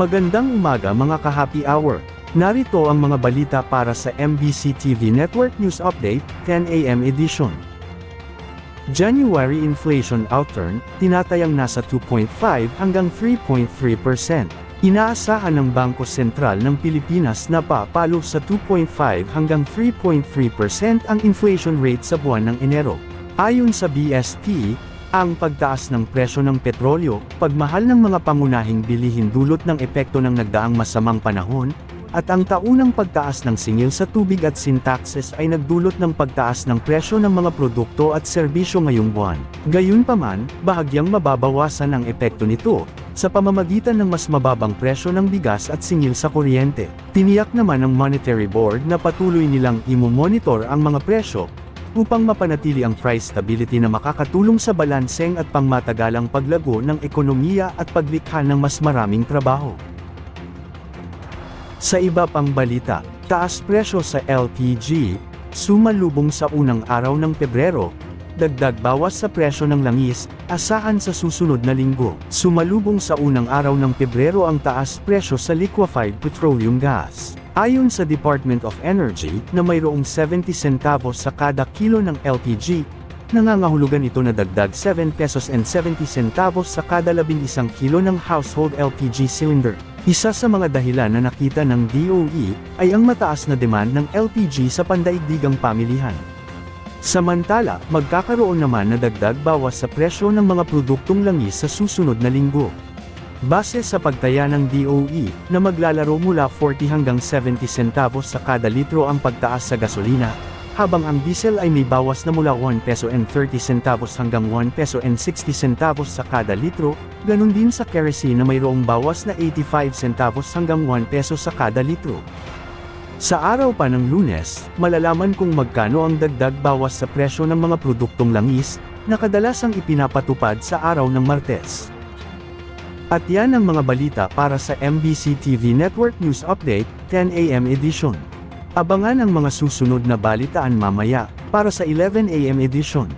Magandang umaga mga ka-happy hour. Narito ang mga balita para sa MBC TV Network News Update, 10 AM edition. January inflation outturn, tinatayang nasa 2.5 hanggang 3.3%. Inaasahan ng Bangko Sentral ng Pilipinas na papalo sa 2.5 hanggang 3.3% ang inflation rate sa buwan ng Enero. Ayon sa BSP, ang pagtaas ng presyo ng petrolyo, pagmahal ng mga pangunahing bilihin dulot ng epekto ng nagdaang masamang panahon, at ang taunang pagtaas ng singil sa tubig at sintaxes ay nagdulot ng pagtaas ng presyo ng mga produkto at serbisyo ngayong buwan. Gayunpaman, bahagyang mababawasan ang epekto nito, sa pamamagitan ng mas mababang presyo ng bigas at singil sa kuryente. Tiniyak naman ng Monetary Board na patuloy nilang imo-monitor ang mga presyo, upang mapanatili ang price stability na makakatulong sa balanseng at pangmatagalang paglago ng ekonomiya at paglikha ng mas maraming trabaho. Sa iba pang balita, taas presyo sa LPG, sumalubong sa unang araw ng Pebrero, dagdag bawas sa presyo ng langis, asahan sa susunod na linggo. Sumalubong sa unang araw ng Pebrero ang taas presyo sa liquefied petroleum gas. Ayon sa Department of Energy, na mayroong 70 centavos sa kada kilo ng LPG, nangangahulugan ito na dagdag 7 pesos and 70 centavos sa kada 11 kilo ng household LPG cylinder. Isa sa mga dahilan na nakita ng DOE, ay ang mataas na demand ng LPG sa pandaigdigang pamilihan. Samantala, magkakaroon naman na dagdag bawas sa presyo ng mga produktong langis sa susunod na linggo. Base sa pagtaya ng DOE, na maglalaro mula 40 hanggang 70 centavos sa kada litro ang pagtaas sa gasolina, habang ang diesel ay may bawas na mula 1 peso and 30 centavos hanggang 1 peso and 60 centavos sa kada litro, ganun din sa kerosene na mayroong bawas na 85 centavos hanggang 1 peso sa kada litro. Sa araw pa ng Lunes, malalaman kung magkano ang dagdag bawas sa presyo ng mga produktong langis, na kadalasang ipinapatupad sa araw ng Martes. At yan ang mga balita para sa MBC TV Network News Update, 10 AM edition. Abangan ang mga susunod na balitaan mamaya, para sa 11 AM edition.